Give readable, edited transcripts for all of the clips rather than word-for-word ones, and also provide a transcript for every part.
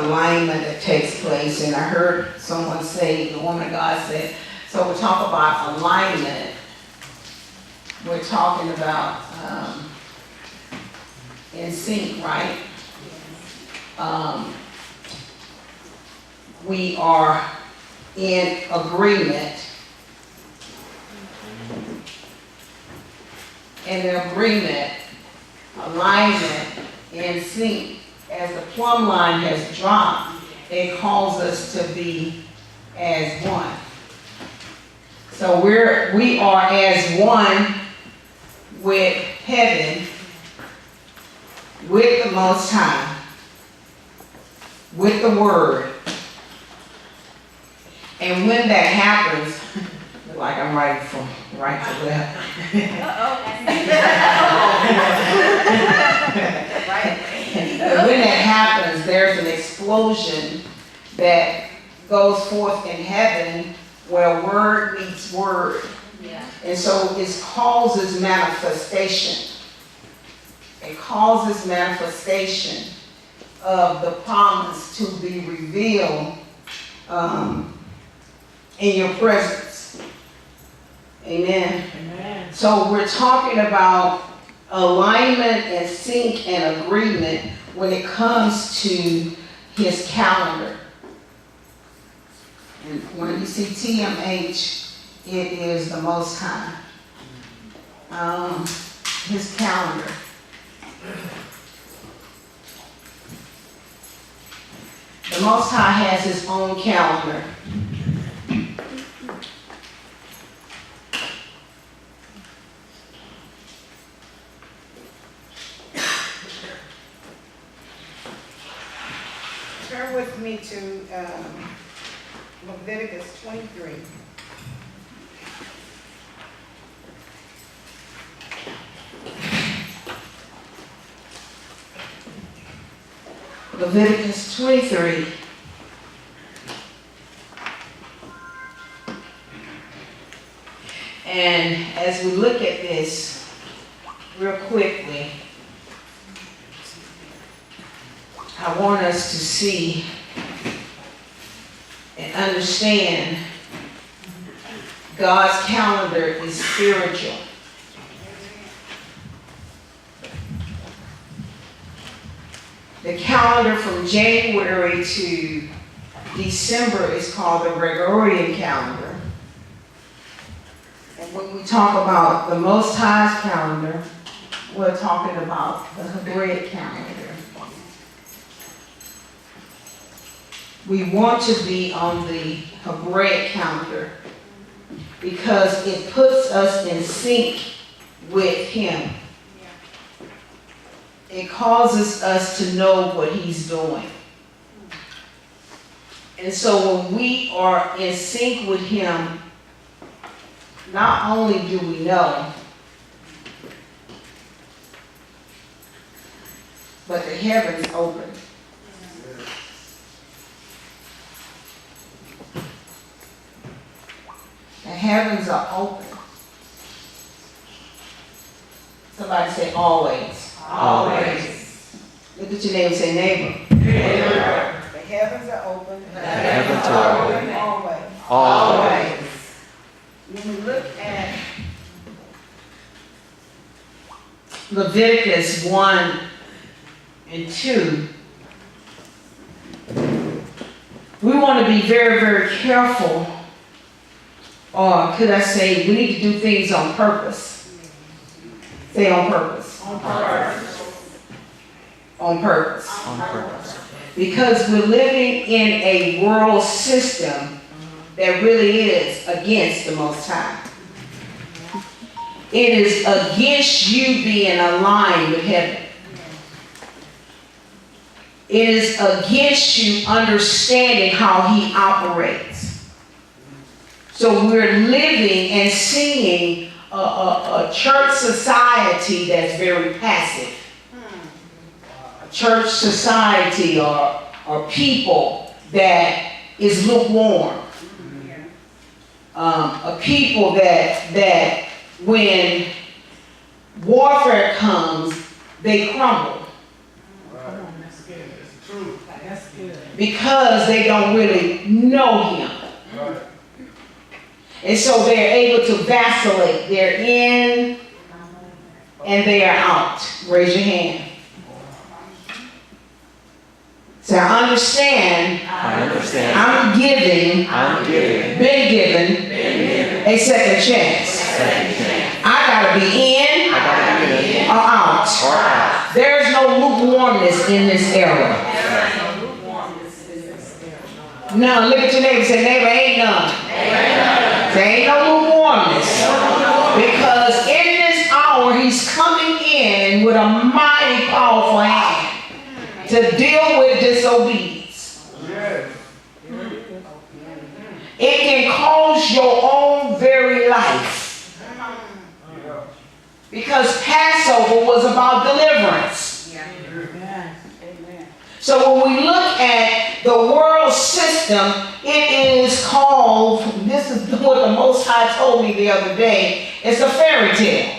alignment that takes place, and I heard someone say, the woman of God said, so we talk about alignment, we're talking about in sync, right? We are in agreement. In agreement, alignment, in sync. As the plumb line has dropped, it calls us to be as one. So we are as one with heaven, with the Most High, with the Word. And when that happens, like I'm writing from right to left. When that happens, there's an explosion that goes forth in heaven where word meets word. Yeah. And so it causes manifestation. It causes manifestation of the promise to be revealed in your presence. Amen. Amen. So we're talking about alignment and sync and agreement when it comes to his calendar. And when you see TMH, it is the Most High. His calendar. The Most High has his own calendar. Turn with me to Leviticus 23. Leviticus 23. And as we look at this real quickly, I want us to see and understand God's calendar is spiritual. The calendar from January to December is called the Gregorian calendar. And when we talk about the Most High's calendar, we're talking about the Hebraic calendar. We want to be on the Hebraic calendar because it puts us in sync with him. It causes us to know what he's doing. And so when we are in sync with him, not only do we know, but the heavens open. The heavens are open. Somebody say always. Always. Look at your neighbor and say neighbor. Neighbor. The heavens are open. The heavens are open. Always. Always. When we look at Leviticus 1 and 2, we want to be very, very careful, or could I say we need to do things on purpose. Say on purpose. On purpose. On purpose. On purpose. Because we're living in a world system that really is against the Most High. It is against you being aligned with heaven. It is against you understanding how he operates. So we're living and seeing a church society that's very passive. A church society or people that is lukewarm. A people that when warfare comes, they crumble. Because they don't really know him. And so they're able to vacillate. They're in and they are out. Raise your hand. So I understand. I'm giving. Been given a second chance. I gotta be in or out. There's no lukewarmness in this era. None. Look at your neighbor and say, neighbor, ain't none. There ain't no lukewarmness. Because in this hour, he's coming in with a mighty powerful hand to deal with disobedience. It can cause your own very life. Because Passover was about deliverance. So when we look at the world system, it is called, this is what the Most High told me the other day, it's a fairy tale.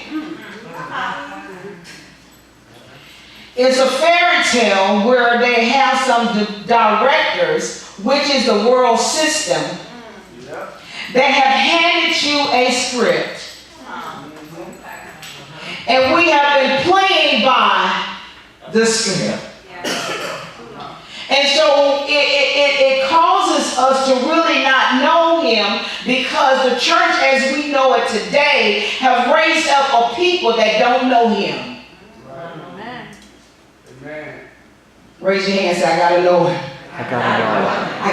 It's a fairy tale where they have some directors, which is the world system, that have handed you a script. And we have been playing by the script. And so it causes us to really not know him, because the church as we know it today have raised up a people that don't know him. Amen. Amen. Raise your hand and say, I gotta know him. I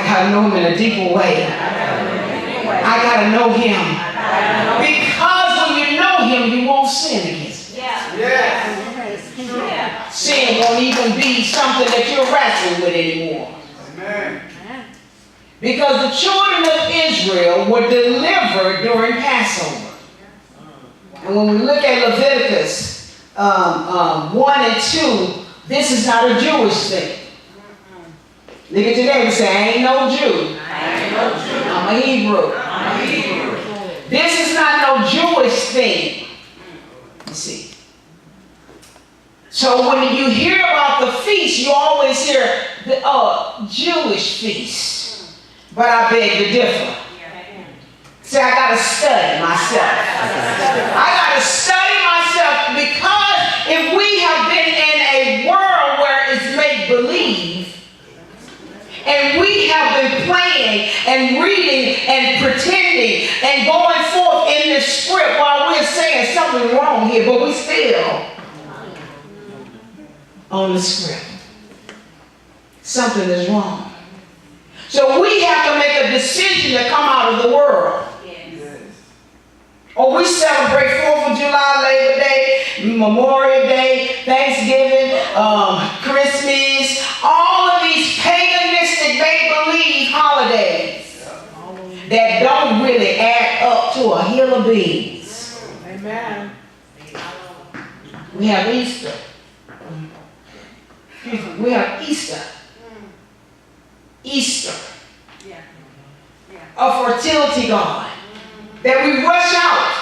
gotta know him in a deeper way. I gotta know him. Because when you know him, you won't sin against him. Yeah. Sin won't even be something that you're wrestling with anymore. Amen. Because the children of Israel were delivered during Passover. And when we look at Leviticus 1 and 2, this is not a Jewish thing. Look at your neighbor and say, I ain't no Jew. I'm a Hebrew. This is not no Jewish thing. You see. So when you hear about the feast, you always hear the Jewish feast. But I beg to differ. See, I got to study myself. I got to study myself, because if we have been in a world where it's make-believe, and we have been playing and reading and pretending and going forth in this script while we're saying something wrong here, but we still on the script. Something is wrong. So we have to make a decision to come out of the world. Yes. Or we celebrate 4th of July, Labor Day, Memorial Day, Thanksgiving, Christmas, all of these paganistic make-believe holidays that don't really add up to a hill of beans. Amen. We have Easter. We have Easter. A fertility god that we rush out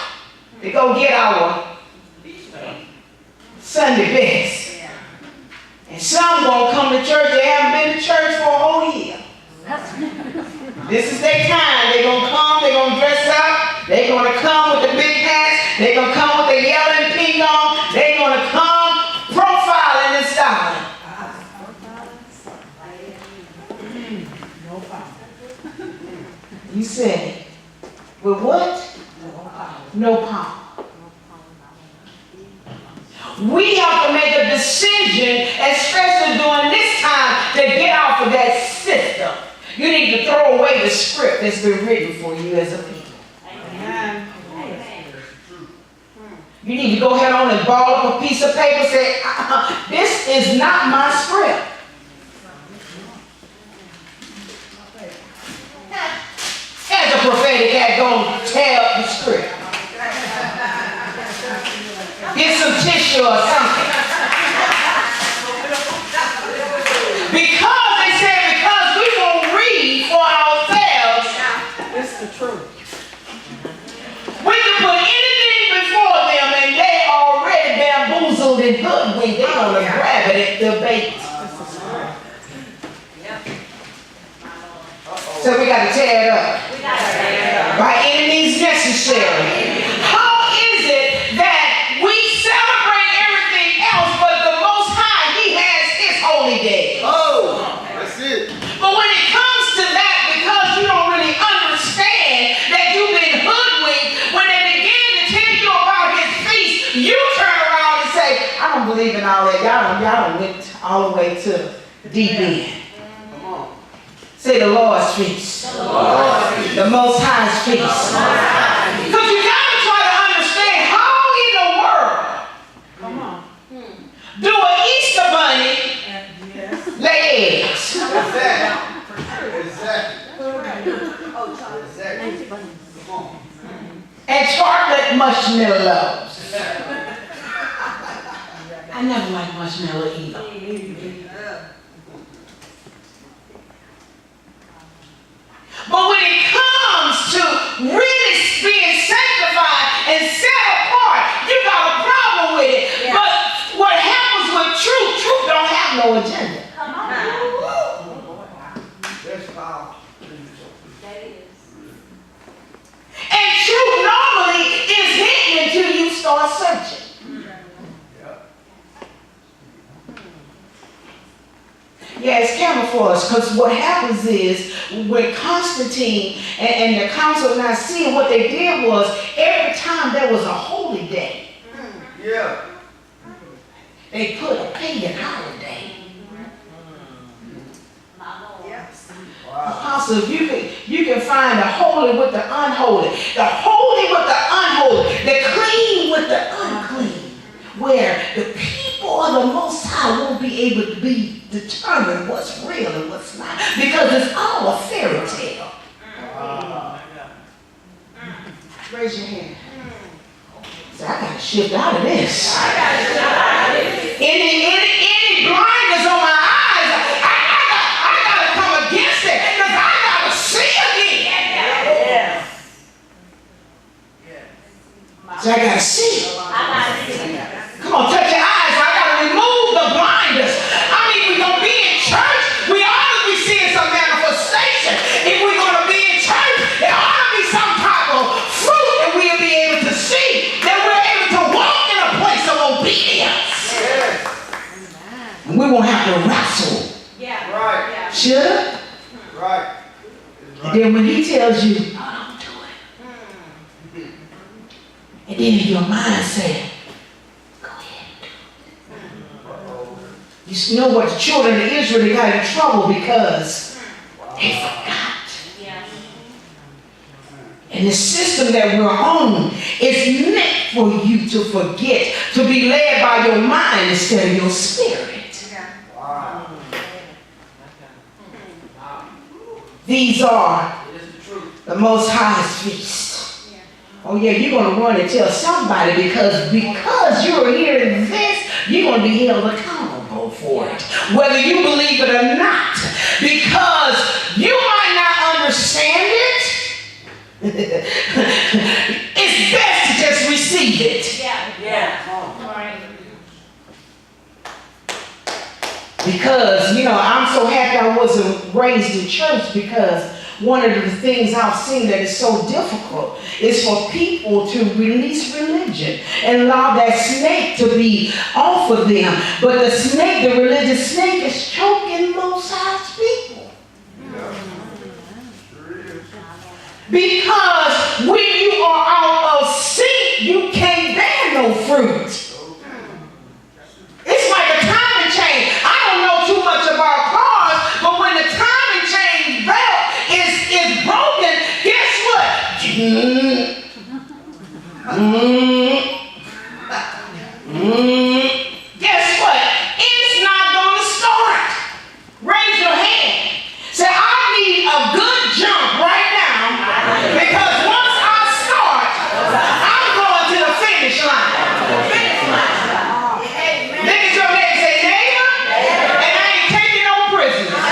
to go get our Sunday best. And some won't come to church. They haven't been to church for a whole year. This is their time. They're going to come. They're going to dress up. They're going to come with the big hats. They're going to come with the yellow and pink on. They're going to come profiling and styling. You said it. With what? No power. We have to make a decision, especially during this time, to get off of that system. You need to throw away the script that's been written for you as a people. Amen. You need to go ahead on and ball up a piece of paper and say, this is not my script. As a prophetic act, gonna tell the script. Get some tissue or something. Because they said, because we won't read for ourselves. It's the truth. We can put anything before them and they already bamboozled and hoodwinked. They're gonna grab it at the bait. So we got to tear it up. By any means necessary. How is it that we celebrate everything else, but the Most High, He has His holy day? Oh, that's it. But when it comes to that, because you don't really understand that you've been hoodwinked, when they begin to tell you about His feast, you turn around and say, I don't believe in all that. Y'all done went all the way to deep end. Say the Lord's feast. The Most High's feast. Because you got to try to understand how in the world do an Easter bunny lay eggs? And chocolate marshmallows. I never liked marshmallow either. But when it comes to really being sanctified and set apart, you got a problem with it. Yeah. But what happens with truth don't have no agenda. Come on. That's powerful. That is. And truth normally is hidden until you start searching. Yeah, it's camouflage, because what happens is when Constantine and the Council of Nicaea, what they did was every time there was a holy day, they put a pagan holiday. Apostle, if you can find the holy with the unholy, the holy with the unholy, the clean with the unclean, where the people of the Most High won't be able to be determined what's real and what's not, because it's all a fairy tale. Raise your hand. So I gotta shift out of this. Any blinders on my eyes, I gotta come against it, because I gotta see again. So I gotta see. Come on, touch your eyes. I gotta remove the blinders. I mean, we're gonna be in church. We ought to be seeing some manifestation. If we're gonna be in church, there ought to be some type of fruit that we'll be able to see. That we're able to walk in a place of obedience. And we won't have to wrestle. Yeah. Right. Should? Right. And then when He tells you, no, don't do it. And then in your mind says, you know what, the children of Israel, they got in trouble because they forgot. And the system that we're on is meant for you to forget, to be led by your mind instead of your spirit. These are the Most High's feast. Oh yeah, you're going to run and tell somebody, because you're hearing this, you're going to be held accountable for it, whether you believe it or not, because you might not understand it. It's best to just receive it. Because, I'm so happy I wasn't raised in church, because one of the things I've seen that is so difficult is for people to release religion and allow that snake to be off of them. But the snake, the religious snake, is choking Most High's people. Because when you are out of sync, you can't bear no fruit. It's like a timing chain. I don't know too much about cars, but when the timing chain belt is broken, guess what? Guess what? It's not going to start. Raise your hand. Say, I need a good jump right now, because once I start, I'm going to the finish line. Look at your neighbor, say, neighbor, and I ain't taking no prisoners.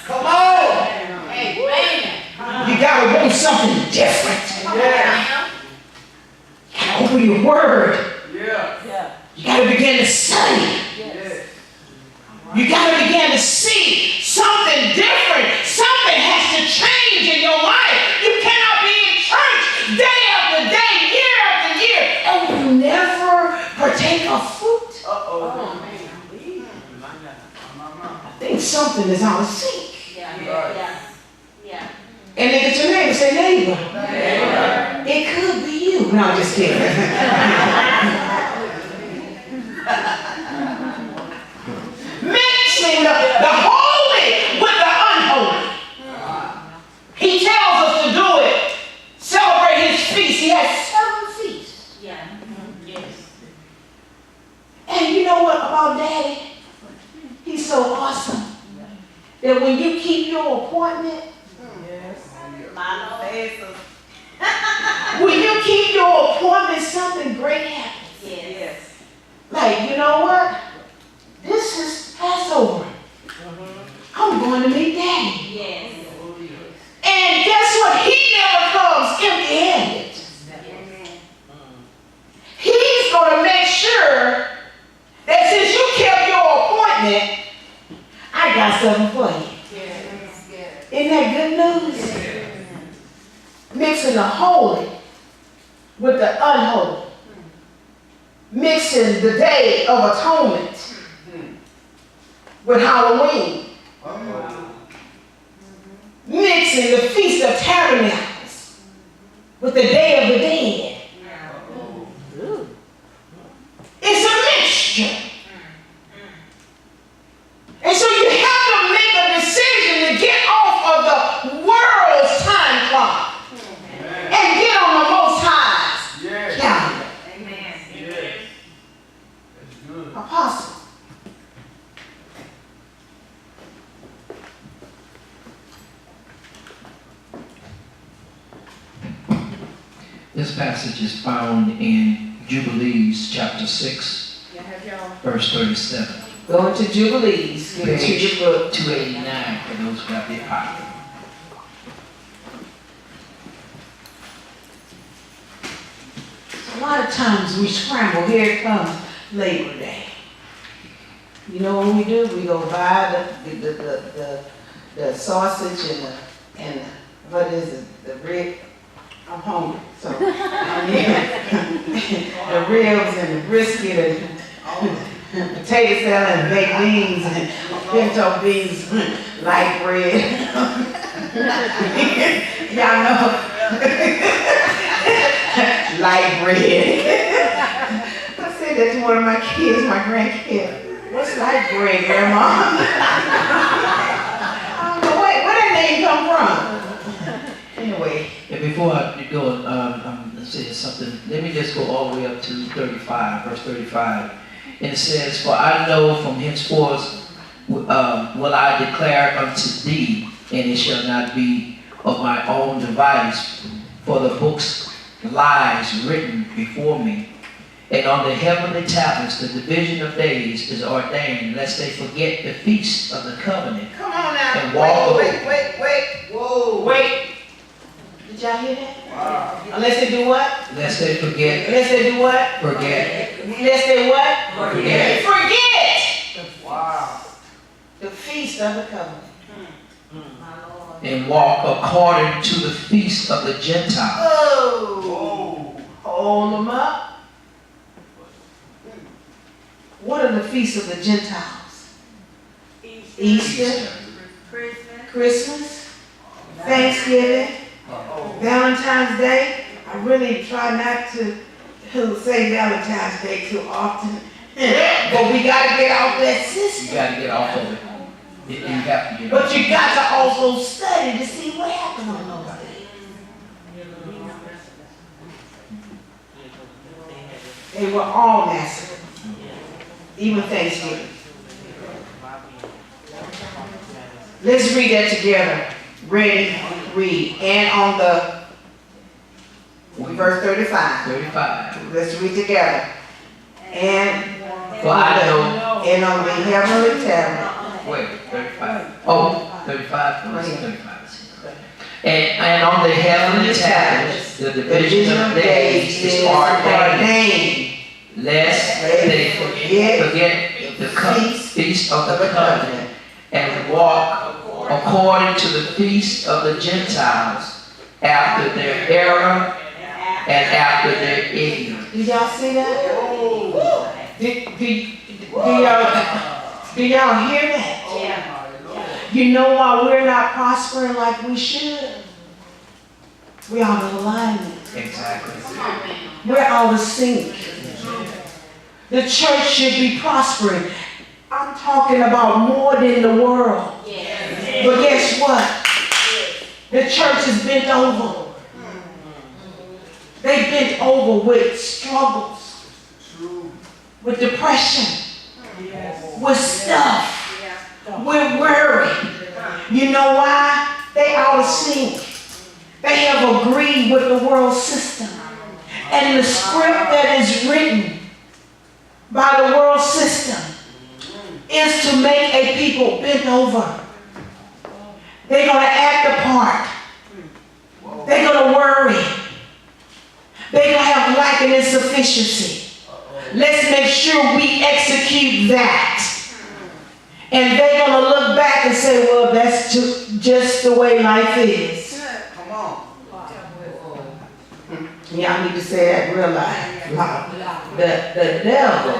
Come on. You got to want something different. Open your word. You got to begin to study. You got to begin to see something different. think something is out of sync. Yeah. And look at your neighbor, say neighbor. It could be you. No, I'm just kidding. Mixing the holy with the unholy. He tells us to do it. Celebrate his feast. He has 7 feasts. And you know what about Daddy? He's so awesome. That when you keep your appointment, when you keep your appointment, something great happens. Like, you know what? This is Passover. I'm going to meet Daddy. And guess what? He never comes empty-handed. He's going to make sure that since you kept your appointment, I got something for you. Isn't that good news? Mixing the holy with the unholy. Mixing the Day of Atonement with Halloween. Mixing the Feast of Tabernacles with the Day of the Dead. It's a mixture. And so you have to make a decision to get off of the world's time clock and get on the Most High's calendar. Apostle. This passage is found in Jubilees chapter 6, verse 37. Going to Jubilees. Get to Page your book. 289 for those who have their Bible. A lot of times we scramble. Here it comes Labor Day. You know what we do? We go buy the sausage and what is it? The rib. I'm hungry, so I need the ribs and the brisket and potato salad and baked beans and pinto beans, light bread. Y'all know. Light bread. I said that to one of my kids, my grandkids. What's light bread, Grandma? I don't know, where that name come from? Anyway. And before I go, I'm saying something. Let me just go all the way up to 35, verse 35. And it says, "For I know from henceforth will I declare unto thee, and it shall not be of my own device, for the books lies written before me. And on the heavenly tablets the division of days is ordained, lest they forget the feast of the covenant." Come on now. And walk Wait. Whoa. Wait. Did y'all hear that? Wow. Unless they do what? Lest they forget. Unless they do what? Forget. Unless they what? Forget. Forget Wow. the feast of the covenant. And walk according to the feast of the Gentiles. Oh. Hold them up. What are the feasts of the Gentiles? Easter. Christmas. Thanksgiving. Valentine's Day. I really try not to say Valentine's Day too often. But we got to get off that You system. got to get off of it. You have to get But off. you got to also study to see what happened on those days. They were all massacred. Even Thanksgiving. Let's read that together. Ready, read. And on the verse 35. 35. Let's read together. And For I know. and on the heavenly tabernacle. Wait, 35. Oh, 35. No, it's 35. And on the heavenly tablets the division of days is ordained, lest they forget the feast of the covenant, and walk according to the feast of the Gentiles, after their error and after their ignorance. Did y'all see that? Do y'all hear that? You know why we're not prospering like we should? We're out of alignment. Exactly. We're out of sync. The church should be prospering. I'm talking about more than the world. But guess what? The church is bent over. They bent over with struggles, with depression, with stuff. We're worried. You know why? They out of sync. They have agreed with the world system. And the script that is written by the world system is to make a people bent over. They're going to act the part. They're going to worry. They're going to have lack and insufficiency. Let's make sure we execute that. And they're going to look back and say, well, that's just the way life is. Come on. Y'all need to say that real loud. The devil.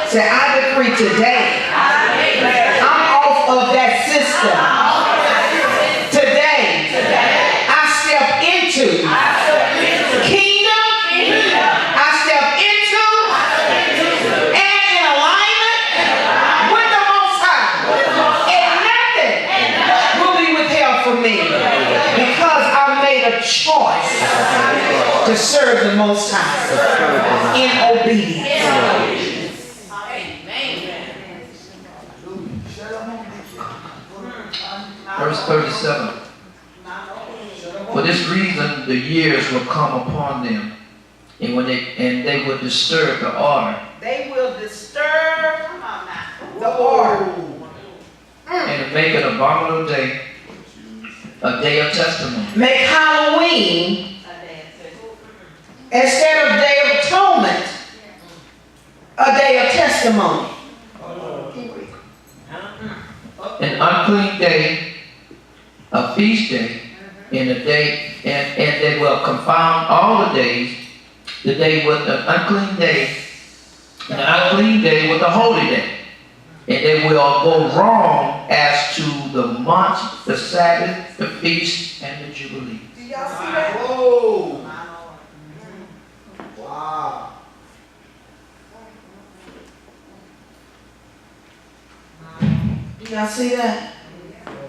Say, I decree today, I'm off of that system. Today, I step into kingdom. I step into and in alignment with the Most High. And nothing will be withheld from me because I made a choice to serve the Most High in obedience. Verse 37. For this reason the years will come upon them, and they will disturb the order. They will disturb the order. And make an abominable day a day of testimony. Make Halloween instead of Day of Atonement a day of testimony. An unclean day, a feast day, and a day, and they will confound all the days, the day with an unclean day, and an unclean day with a holy day. And they will go wrong as to the month, the Sabbath, the feast, and the Jubilee. Do y'all see that? Whoa. Wow. Do y'all see that?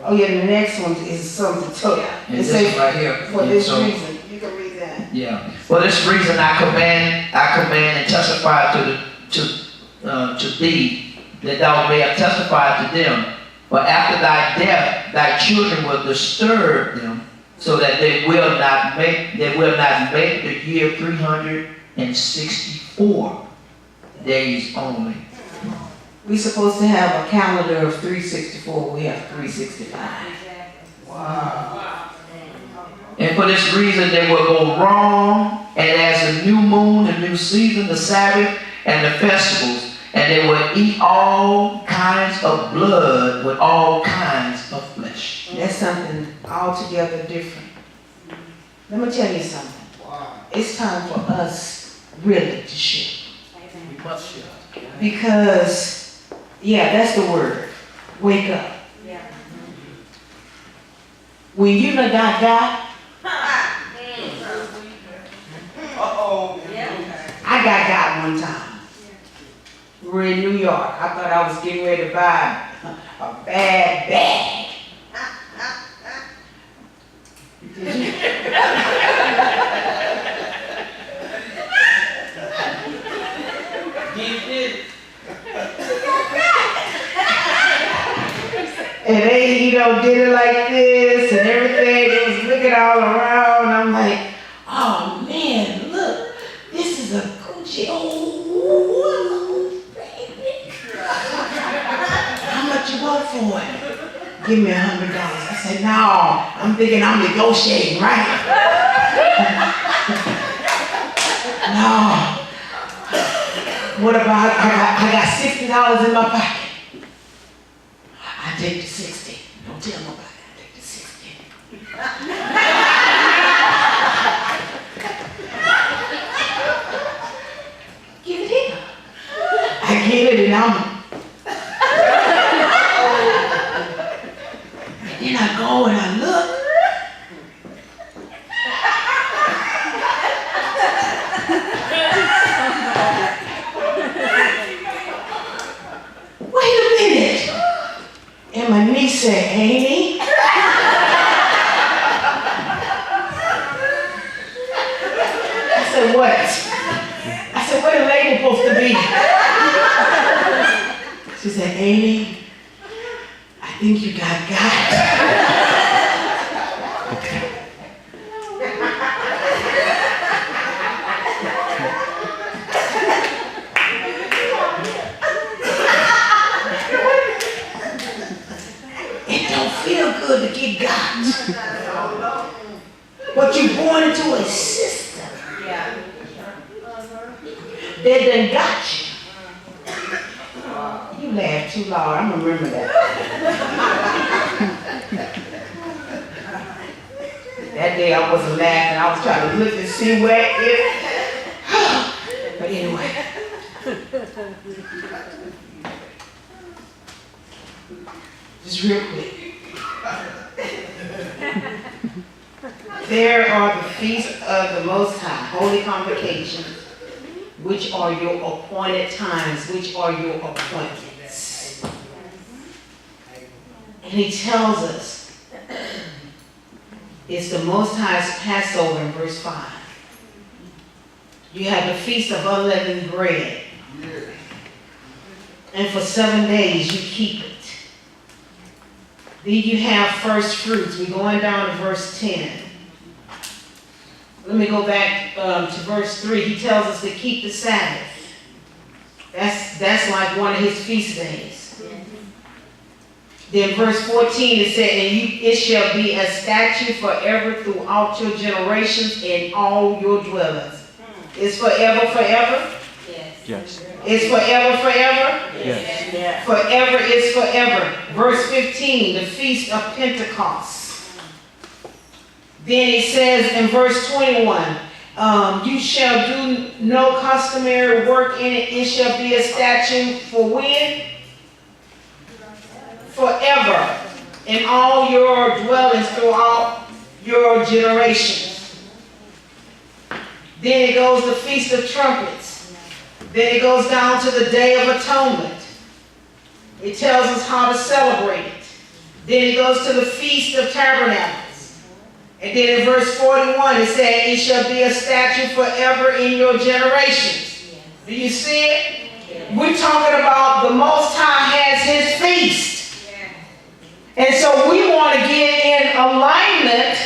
Oh yeah, the next one is something totally. And this right here. For this So, reason, you can read that. yeah. For this reason I command and testify to thee, that thou mayest testify to them. But after thy death, thy children will disturb them, so that they will not make the year 364 days only. We're supposed to have a calendar of 364. We have 365. Wow. And for this reason they will go wrong, and as the new moon, the new season, the Sabbath, and the festivals, and they will eat all kinds of blood with all kinds of flesh. That's something altogether different. Let me tell you something. Wow. It's time for us really to shift. We must shift. Because, yeah, that's the word. Wake up. When you done got, Uh-oh. I got one time. We were in New York. I thought I was getting ready to buy a bad bag. And they, did it like this and everything. It was looking all around. I'm like, oh man, look, this is a Gucci. Oh, baby. How much you want for it? Give me $100. I said, no, I'm thinking I'm negotiating, right? No. What about, I got $60 in my pocket. I take the 60. Don't tell nobody I take the 60. Give it here. I get it and I'm And I go and I look. Wait a minute. And my niece said, Amy. I said, what? I said, where the label supposed to be? She said, Amy, I think you got It don't feel good to get got. But you're born into a system that done got you. You laughed too loud. I'm gonna remember that. That day I wasn't laughing. I was trying to look and see where it. But anyway. Just real quick. There are the feasts of the Most High, holy convocations, which are your appointed times, which are your appointments. And he tells us it's the Most High's Passover in verse 5. You have the Feast of Unleavened Bread. And for 7 days you keep it. Then you have first fruits. We're going down to verse 10. Let me go back to verse 3. He tells us to keep the Sabbath. That's like one of his feast days. Then verse 14 it said, it shall be a statute forever throughout your generations in all your dwellings. It's forever, forever? Yes. It's forever, forever? Yes. Forever is forever. Verse 15, the Feast of Pentecost. Then it says in verse 21, you shall do no customary work in it. It shall be a statute for when? Forever. In all your dwellings throughout your generations. Then it goes the Feast of Trumpets. Then it goes down to the Day of Atonement. It tells us how to celebrate it. Then it goes to the Feast of Tabernacles. And then in verse 41 it said, it shall be a statute forever in your generations. Do you see it? We're talking about the Most High has his feast. And so we want to get in alignment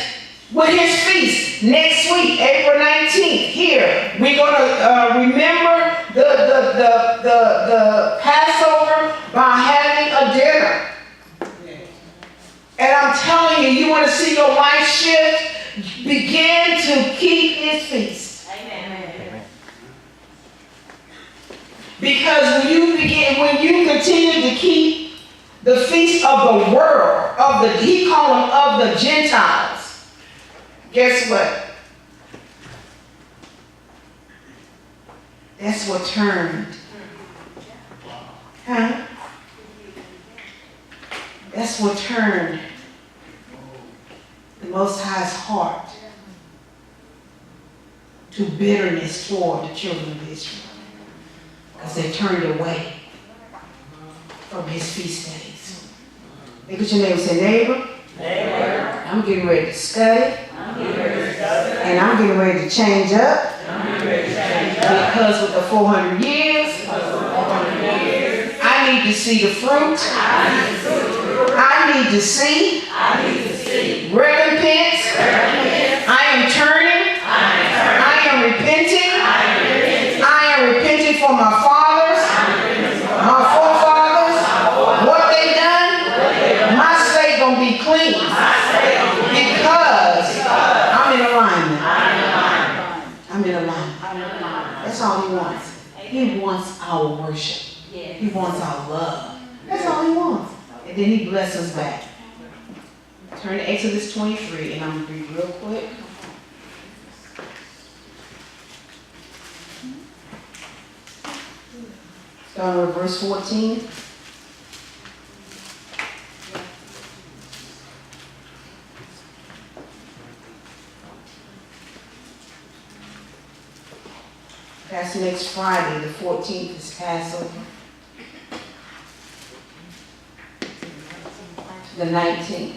with his feast. Next week, April 19th, here, we're going to remember the Passover by having a dinner. And I'm telling you, you want to see your life shift, begin to keep his feast. Amen. Because when you continue to keep the feast of the world, he called them of the Gentiles, guess what? That's what turned. Huh? That's what turned the Most High's heart to bitterness toward the children of Israel. Because they turned away from his feast days. Look at your neighbor and say, neighbor, I'm getting ready to study. And I'm getting ready to change up. Because with the 400 years, I need to see the fruit. I need to see recompense. I am turning. I am repenting. I am repenting for my fathers, my forefathers, what they done. My slate gonna be clean because I'm in alignment. I'm in alignment. That's all he wants. He wants our worship. He wants our love. That's all he wants. And then he blesses back. Turn to Exodus 23, and I'm going to read real quick. Starting with verse 14. That's next Friday, the 14th is Passover. The 19th.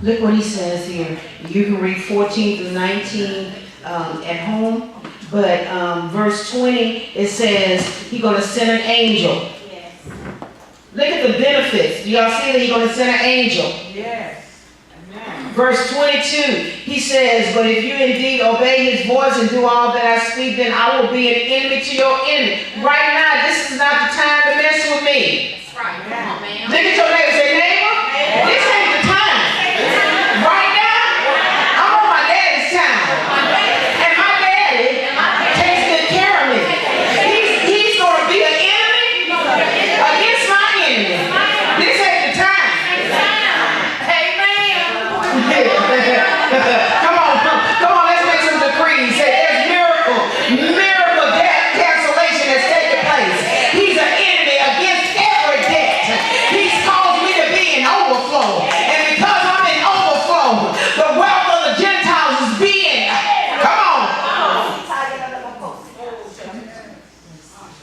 Look what he says here. You can read 14 through 19 at home, but verse 20, it says he's going to send an angel. Yes. Look at the benefits. Do y'all see that he's going to send an angel? Yes. Amen. Verse 22, he says, but if you indeed obey his voice and do all that I speak, then I will be an enemy to your enemy. Right now, this is not the time to mess with me. That's right. Come on, man. Look at your neighbor and say, neighbor, this ain't the time. Right now, I'm on my daddy's time. And my daddy takes good care of me. He's going to be an enemy against my enemy. This ain't the time. Amen. Come on, let's make some decrees. Say there's miracle debt cancellation that's taking place. He's an enemy against every debt. He's caused me to be in overflow. And because I'm in overflow, the wealth of the Gentiles is being. Come on.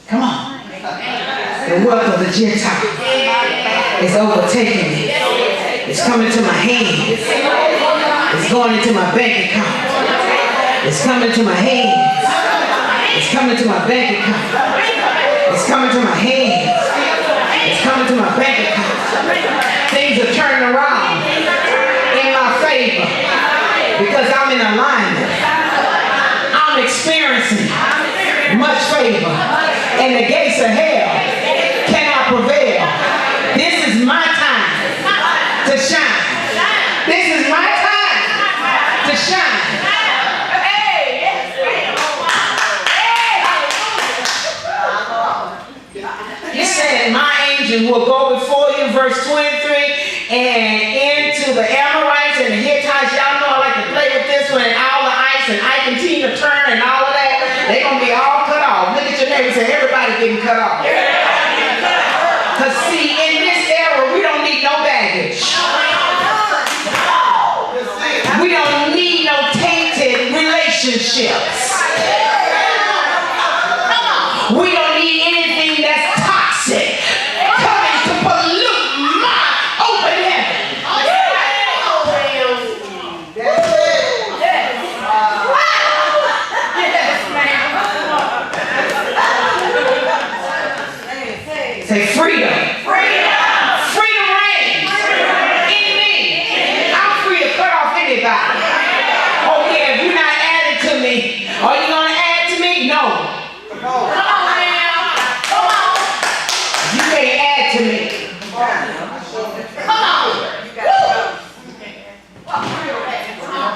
Come on. The wealth of the Gentiles is overtaking me. It's coming to my hands. It's going into my bank account. It's coming to my hands. It's coming to my bank account. It's coming to my hands. It's coming to my bank account. Things are turning around in my favor because I'm in alignment. I'm experiencing much favor, and the gates of hell cannot prevail. This is my time to shine. This is my time to shine. He said, my angel will go before you, verse 23, and into the Amorites and the Hittites. Y'all know I like to play with this one, and all the ice, and I continue to turn and all of that. They're going to be all cut off. Look at your neighbor and say, everybody getting cut off. Because see, in this era, we don't need no baggage. We don't need no tainted relationships. We don't need anything that's toxic coming to pollute my open heaven. Say freedom. Freedom reigns in me. I'm free to cut off anybody. Oh yeah, if you're not added to me, are you going to add to me? No. Come on now. Come on. You can't add to me. Come on.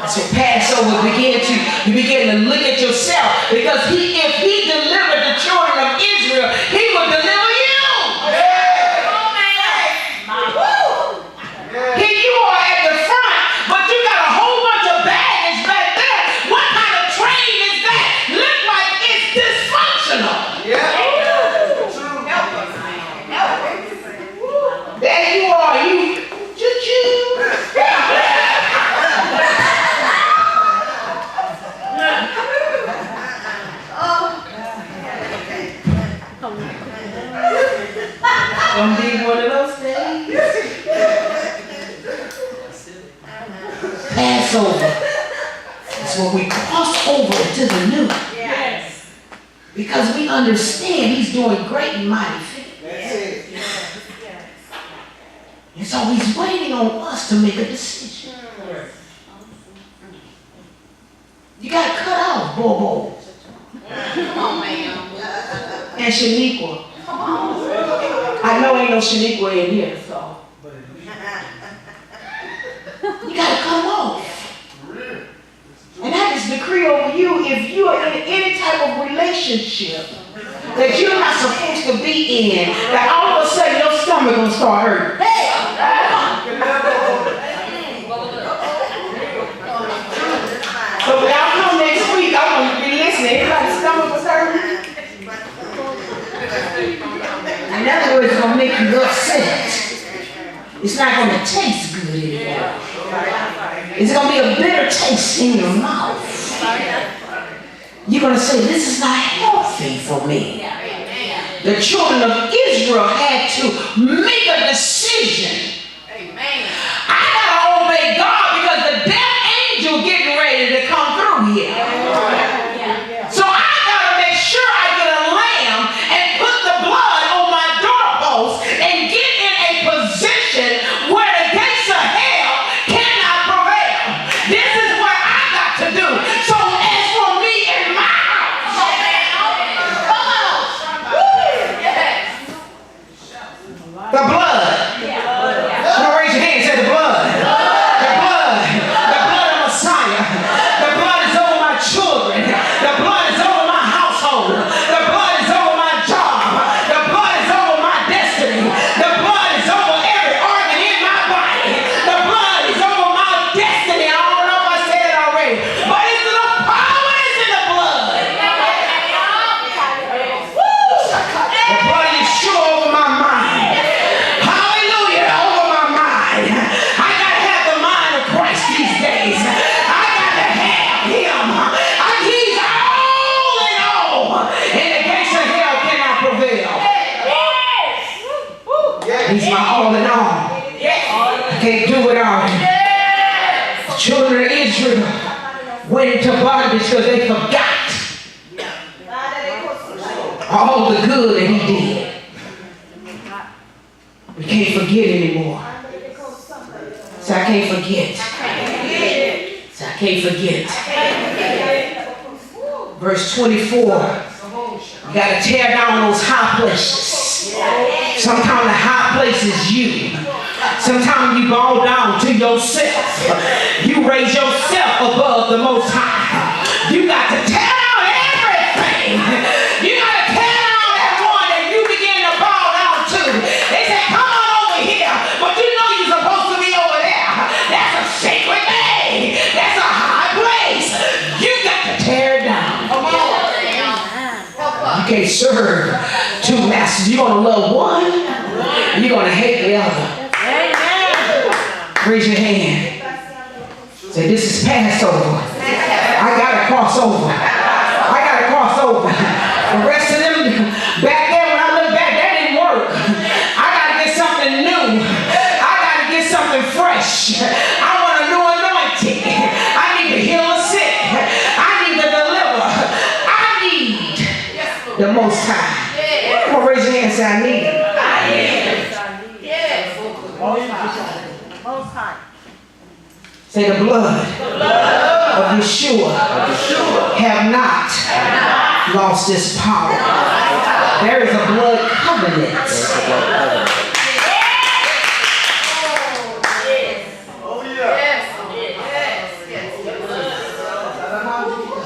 So Passover you begin to look at yourself, because if he delivered the children of Israel, he will deliver you. Here you are at the front, but you got a whole bunch of baggage back there. What kind of train is that? Look like it's dysfunctional. There you are, you choo-choo. Gonna be one of those days. Passover is when we cross over to the new. Yes. Because we understand he's doing great and mighty things. And so he's waiting on us to make a decision. You got to cut off Bobo Come on, man. and Shaniqua. I know ain't no Shaniqua in here, so. You got to come off. And I just decree over you, if you are in any type of relationship that you're not supposed to be in, that all of a sudden your stomach gonna start hurting. Hey! So when y'all come next week, I want you to be listening. Everybody's stomach was hurting. In other words, it's gonna make you upset. It's not gonna taste good anymore. It's going to be a bitter taste in your mouth. You're going to say, this is not healthy for me. The children of Israel had to make a decision. I got to obey God because the death angel getting ready to come through here. So I got to make sure I get a lamb and put the blood on my doorpost and get in a position where the gates of hell cannot prevail. This is what I got to do. So as for me and my house, the blood. Now raise your hand and say the blood. The blood. The blood of Messiah. The blood is over my children. The blood is over my household. The blood is over my job. The blood is over my destiny. The blood is over every organ in my body. The blood is over my destiny. I don't know if I said it already. But it's the power is in the blood. The blood is sure over my mind. Hallelujah, over my mind. I gotta have the mind of Christ these days. I gotta have him. He's all in all. And the gates of hell cannot prevail. He's my all in all. I can't do without him. The children of Israel went into bondage because they forgot all the good that he did. We can't forget anymore. So I can't forget. So I can't forget. Verse 24. You got to tear down those high places. Sometimes the high place is you. Sometimes you bow down to yourself. You raise yourself above the Most High. You got to tear down everything. You got to tear down that one that you begin to bow down to. They say, come on over here, but you know you're supposed to be over there. That's a sacred thing. That's a high place. You got to tear it down. Come on. You can't serve two masters. You're going to love one, you're going to hate the other. Raise your hand. Say, this is Passover. I got to cross over. I got to cross over. The rest of them, back there when I look back, that didn't work. I got to get something new. I got to get something fresh. I want a new anointing. I need to heal the sick. I need to deliver. I need the Most High. Come on, raise your hand and say, I need it. Say the blood of Yeshua have not lost its power. There is a blood covenant.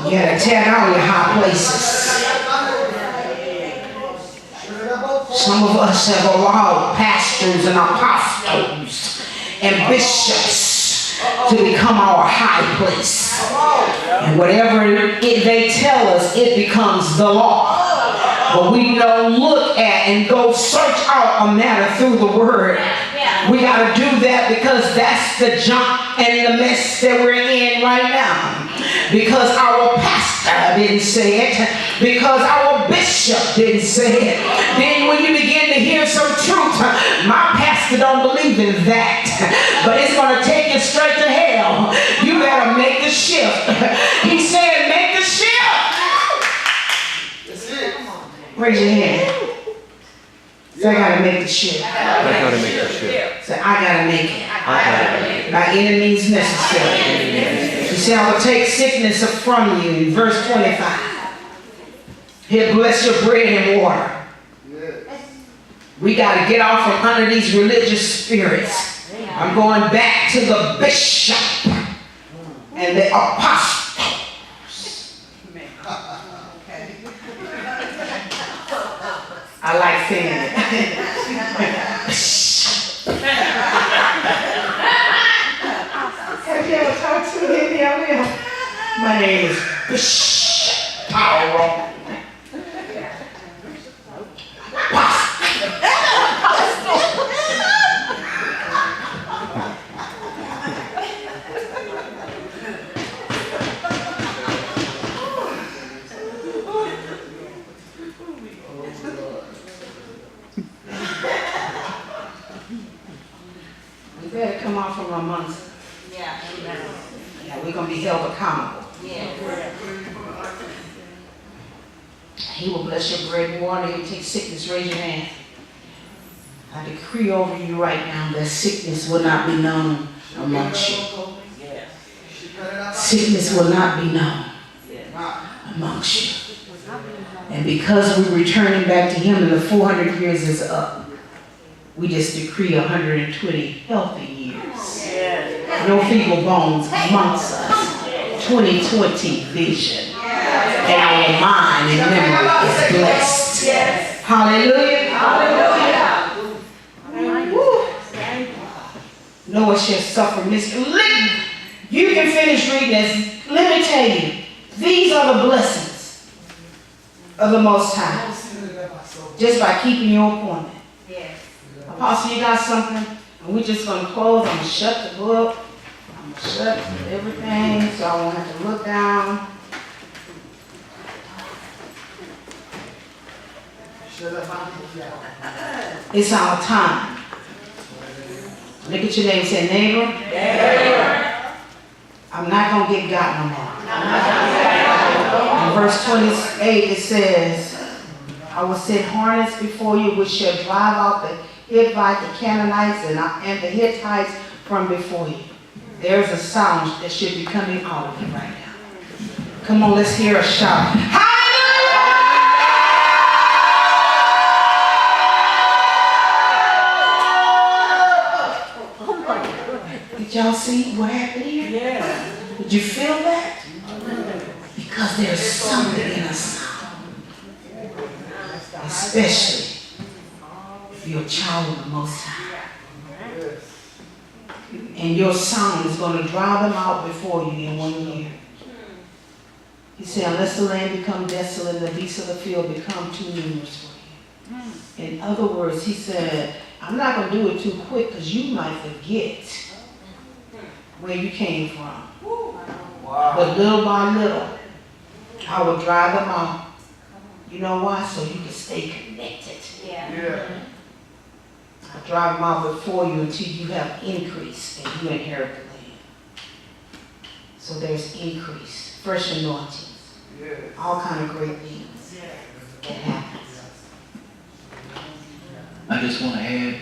You gotta tear down your high places. Some of us have allowed pastors and apostles and bishops to become our high place. And whatever they tell us, it becomes the law. But we don't look at and go search out a matter through the word. We got to do that because that's the junk and the mess that we're in right now. Because our pastor didn't say it. Because our bishop didn't say it. Then when you begin to hear some truth, my pastor don't believe in that. But it's going to take you straight to hell. You better make the shift. He said make the shift. That's it. Raise your hand. Say, I gotta make the shift. I gotta make that shit. Say, I gotta make it. I gotta make it. By any means necessary. He said, I will take sickness from you. In verse 25. He'll bless your bread and water. We got to get off from under these religious spirits. I'm going back to the bishop and the apostles. I like saying it. Have you ever talked to me? My name is Bishop Power. come out from amongst us. Yeah. Yeah, we're gonna be held accountable. Yeah. He will bless your bread and water. He will take sickness. Raise your hand. I decree over you right now that sickness will not be known amongst you. Sickness will not be known amongst you. And because we're returning back to him and the 400 years is up, we just decree 120 healthy years. No feeble bones amongst us. 2020 vision. And our mind and memory is blessed. Hallelujah. Woo. Noah shall suffer misery. You can finish reading this. Let me tell you, these are the blessings of the Most High. Just by keeping your appointment. Apostle, you got something? And we're just going to close. I'm going to shut the book. I'm going to shut everything so I won't have to look down. It's our time. Look at your neighbor and say, neighbor, I'm not going to get got no more. In verse 28 it says, I will send hornets before you which shall drive out the Hivites, the Canaanites, and the Hittites from before you. There's a sound that should be coming out of you right now. Come on, let's hear a shout. Did y'all see what happened here? Yeah. Did you feel that? Because there's something in a sound. Especially if you're a child of the Most High. And your sound is going to drive them out before you in 1 year. He said, unless the land become desolate and the beasts of the field become too numerous for you. In other words, he said, I'm not going to do it too quick because you might forget where you came from. Wow. But little by little, I will drive them out. You know why? So you can stay connected. Yeah. I drive them out before you until you have increase and you inherit the land. So there's increase, fresh anointings, all kind of great things that happen. I just want to add,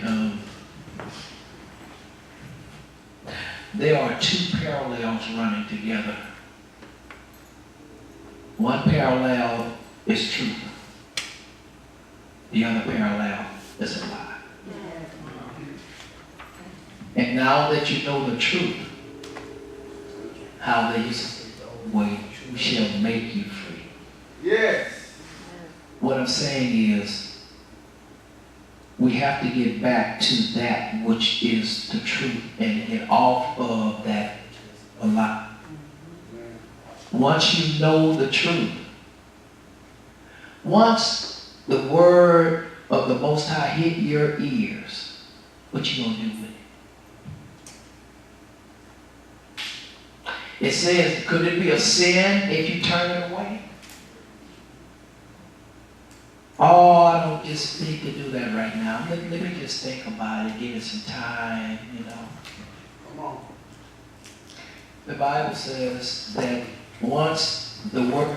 there are two parallels running together. One parallel is truth. The other parallel is a lie. And now that you know the truth, how these ways shall make you free. Yes. What I'm saying is, we have to get back to that which is the truth and get off of that a lot. Once you know the truth, once the word of the Most High hit your ears, what you gonna do with it? It says, could it be a sin if you turn it away? Oh, I don't just need to do that right now. Let me just think about it, give it some time, you know. Come on. The Bible says that once the word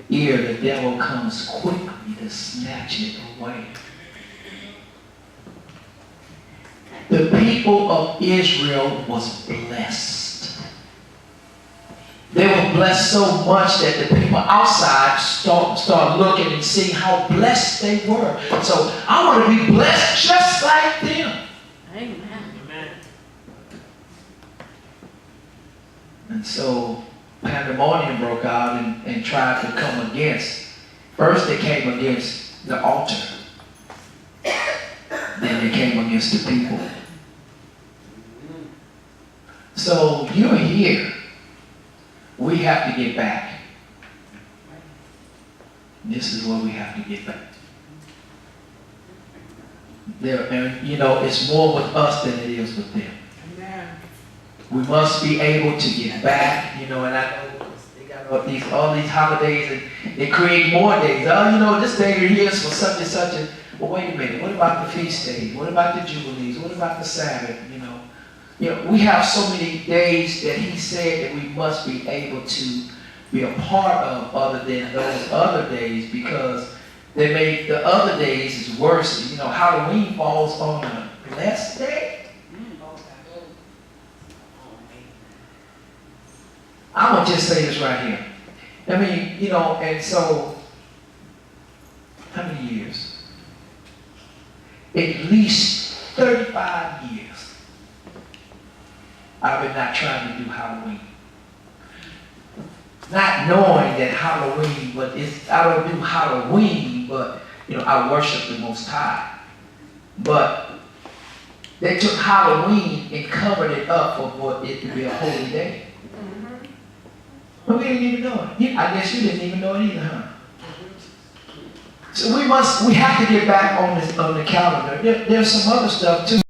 ear, the devil comes quickly to snatch it away. The people of Israel was blessed. They were blessed so much that the people outside start looking and seeing how blessed they were. So I want to be blessed just like them. Amen. And so pandemonium broke out and tried to come against. First they came against the altar. Then they came against the people. So you're here. We have to get back. This is where we have to get back. And you know, it's more with us than it is with them. Amen. We must be able to get back, you know, and I know they got all these holidays and they create more days. Oh, you know, this day here is for such and such. And, well, wait a minute. What about the feast days? What about the jubilees? What about the Sabbath? You know, You know, we have so many days that he said that we must be able to be a part of other than those other days, because they make the other days is worse. You know, Halloween falls on a blessed day. I'm gonna just say this right here. I mean, you know, and so, how many years? At least 35 years. I've been not trying to do Halloween. Not knowing that Halloween, but I don't do Halloween, but, you know, I worship the Most High. But they took Halloween and covered it up for it to be a holy day. But we didn't even know it. I guess you didn't even know it either, huh? So we have to get back on the calendar. There's some other stuff too.